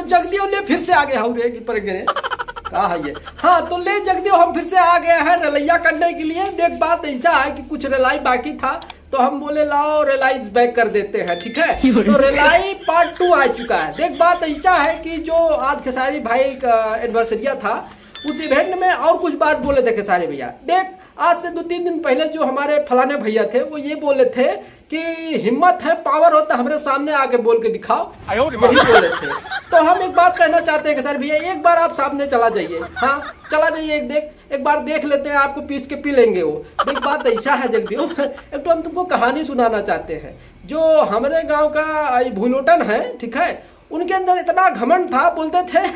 जगदियो ले फिर से आ गए हम रे की पर गिरे कहा है ये। हाँ तो ले जगदियो हम फिर से आ गए हैं रलैया करने के लिए। देख बात ऐसा है कि कुछ रलाई बाकी था तो हम बोले लाओ रिलाइज बैक कर देते हैं, ठीक है। तो रिलाई पार्ट 2 आ चुका है। देख बात ऐसा है कि जो आज खेसारी भाई का एनिवर्सरी था उस इवेंट में और कुछ बात बोले थे खेसारी भैया। देख आज से 2-3 दिन पहले जो हमारे फलाने भैया थे वो ये बोले थे कि हिम्मत है पावर होता हमारे सामने आके बोल के दिखाओ, यही बोले थे। तो हम एक बात कहना चाहते हैं खेसारी भैया, एक बार आप सामने चला जाइए। हाँ चला जाइए, एक बार देख लेते हैं, आपको पीस के पी लेंगे वो। देख बात ऐसा है जगदियो, एक तो हम तुमको कहानी सुनाना चाहते हैं। जो हमारे गाँव का भूलोटन है, ठीक है, उनके अंदर इतना घमंड था, बोलते थे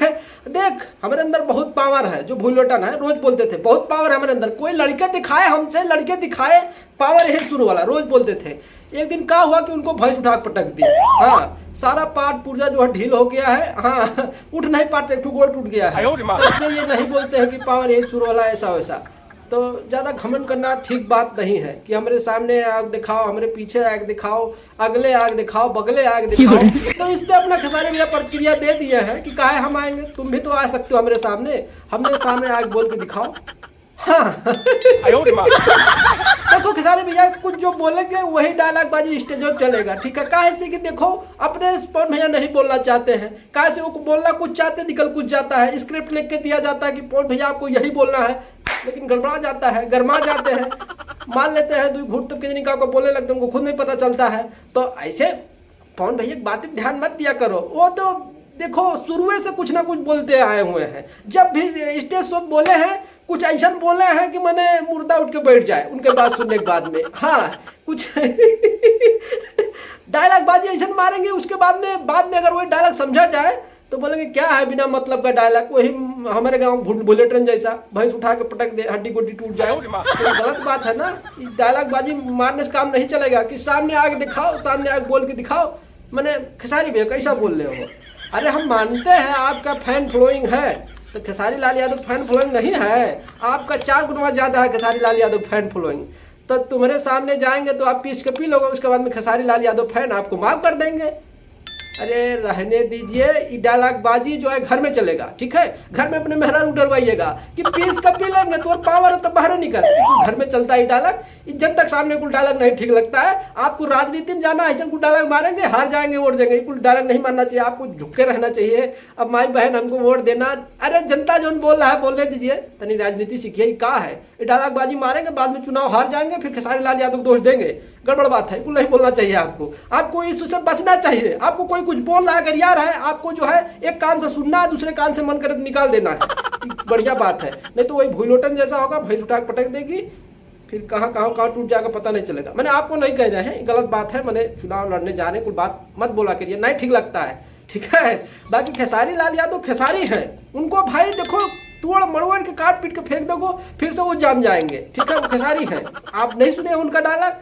देख हमारे अंदर बहुत पावर है। जो भूलोटन है रोज बोलते थे बहुत पावर है हमारे अंदर, कोई लड़के दिखाए हमसे, लड़के दिखाए पावर है शुरू वाला, रोज बोलते थे। एक दिन क्या हुआ कि उनको भैंस उठा पटक दी। हाँ सारा पार्ट पुर्जा जो है ढील हो गया है। हाँ उठ नहीं पाते, एक गोल टूट गया है। तो ये नहीं बोलते हैं कि पावर है शुरू वाला ऐसा वैसा। तो ज़्यादा घमंड करना ठीक बात नहीं है कि हमारे सामने आग दिखाओ, हमारे पीछे आग दिखाओ, अगले आग दिखाओ, बगले आग दिखाओ। तो इस पे अपना खेसारी भैया प्रतिक्रिया दे दिए हैं कि काहे हम आएंगे, तुम भी तो आ सकते हो हमारे सामने, हमने सामने आग बोल के दिखाओ। हाँ देखो खेसारी भैया कुछ जो बोलेंगे वही डायलॉग बाजी स्टेज पर चलेगा, ठीक है। काहे से कि देखो अपने पवन भैया नहीं बोलना चाहते हैं, काहे से वो बोलना कुछ चाहते निकल कुछ जाता है। स्क्रिप्ट लिख के दिया जाता है कि पवन भैया आपको यही बोलना है, लेकिन गड़बड़ा जाता है, गरमा जाते हैं, मान लेते हैं दो घूट तब कितनी का बोलने लगते हैं, उनको खुद नहीं पता चलता है। तो ऐसे पवन भैया बात पर ध्यान मत दिया करो। वो तो देखो शुरू से कुछ ना कुछ बोलते आए हुए हैं, जब भी स्टेज शो बोले हैं कुछ ऐसा बोले हैं कि मैंने मुर्दा उठ के बैठ जाए उनके बात सुनने के बाद में। हाँ कुछ डायलॉग बाजी ऐसा मारेंगे, उसके बाद में अगर वही डायलॉग समझा जाए तो बोलेंगे क्या है बिना मतलब का डायलॉग। वही हमारे गांव बुलेट ट्रेन जैसा भैंस उठा के पटक दे, हड्डी गोड्डी टूट जाए, तो गलत बात है ना। डायलॉग बाजी मारने से काम नहीं चलेगा कि सामने आगे दिखाओ, सामने आगे बोल के दिखाओ। मैंने खेसारी भैया कैसा बोल रहे हो? अरे हम मानते हैं आपका फैन फॉलोइंग है, तो खेसारी लाल यादव फैन फॉलोइंग नहीं है, आपका 4 गुना ज्यादा है खेसारी लाल यादव फैन फॉलोइंग। तो तुम्हारे सामने जाएंगे तो आप पीस के पी लोगे, उसके बाद में खेसारी लाल यादव फैन आपको माफ कर देंगे। अरे रहने दीजिए, ये डायलॉग बाजी जो है घर में चलेगा, ठीक है। घर में अपने मेहरारू डरवाइएगा कि पीस का पी लेंगे तो पावर तो बाहर निकल, घर में चलता है डायलॉग। जब तक सामने कुल डायलॉग नहीं ठीक लगता है, आपको राजनीति में जाना ऐसा कुल डायलॉग मारेंगे, हार जाएंगे वोट देंगे, कुल डायलॉग नहीं मानना चाहिए, आपको झुक के रहना चाहिए। अब माई बहन हमको वोट देना, अरे जनता जो बोल रहा है बोलने दीजिए, तनी राजनीति सीखिए क्या है। ये डायलॉग बाजी मारेंगे, बाद में चुनाव हार जाएंगे, फिर खेसारी लाल यादव दोष देंगे, गड़बड़ बात है, कुल नहीं बोलना चाहिए आपको इससे बचना चाहिए। आपको कोई कुछ बोल रहा है अगर यार है, आपको जो है एक कान से सुनना है, दूसरे कान से मन करे निकाल देना है, बढ़िया बात है। नहीं तो वही भूलोटन जैसा होगा, भैंस उठा के पटक देगी, फिर कहाँ टूट जाएगा पता नहीं चलेगा। मैंने आपको नहीं कह रहे हैं, गलत बात है, मैंने चुनाव लड़ने जा रहे हैं, कोई बात मत बोला करिए, नहीं ठीक लगता है, ठीक है। बाकी खेसारी लाल यादव खेसारी है, उनको भाई देखो तोड़ मड़ोड़ के काट पीट के फेंक दोगो, फिर से वो जाम जाएंगे, ठीक है। वो खेसारी है, आप नहीं सुने उनका डायलॉग,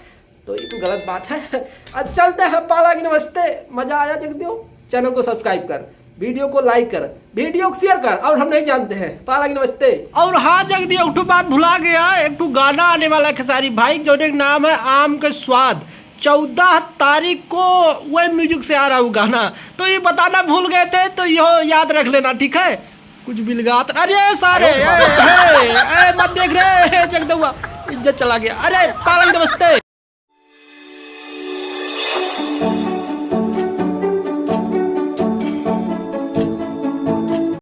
तो ये तो गलत बात है। आज चलते हैं पाला की नमस्ते। मजा आया जगदियो? चैनल को सब्सक्राइब कर, वीडियो को लाइक कर, वीडियो को शेयर कर, और हम नहीं जानते हैं। पाला की नमस्ते। और हाँ जगदियो एक बात भुला गया, एक गाना आने वाला है खेसारी भाई, जो नाम है आम के स्वाद। 14 तारीख को वही म्यूजिक से आ रहा हूँ गाना, तो ये बताना भूल गए थे, तो यो याद रख लेना, ठीक है। कुछ बिलगात, अरे सारे मत देख रहे जगदुआ, इज्जत चला गया। अरे पाला की नमस्ते।